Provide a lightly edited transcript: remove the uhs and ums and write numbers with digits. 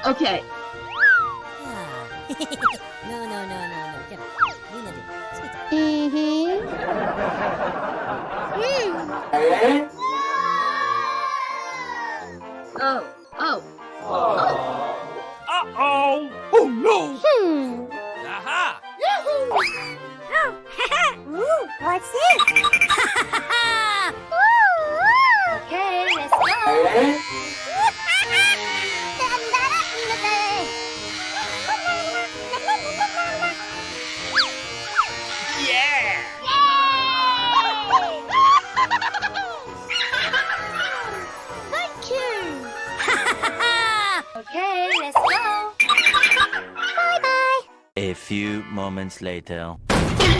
Okay. No, no, no, no, no. Come on. Luna, do. Speak up. Oh. Oh. Uh-oh! Oh, no! Aha! What's this? Okay, let's go. Yeah! Thank you. Okay, let's go. Bye-bye. A few moments later.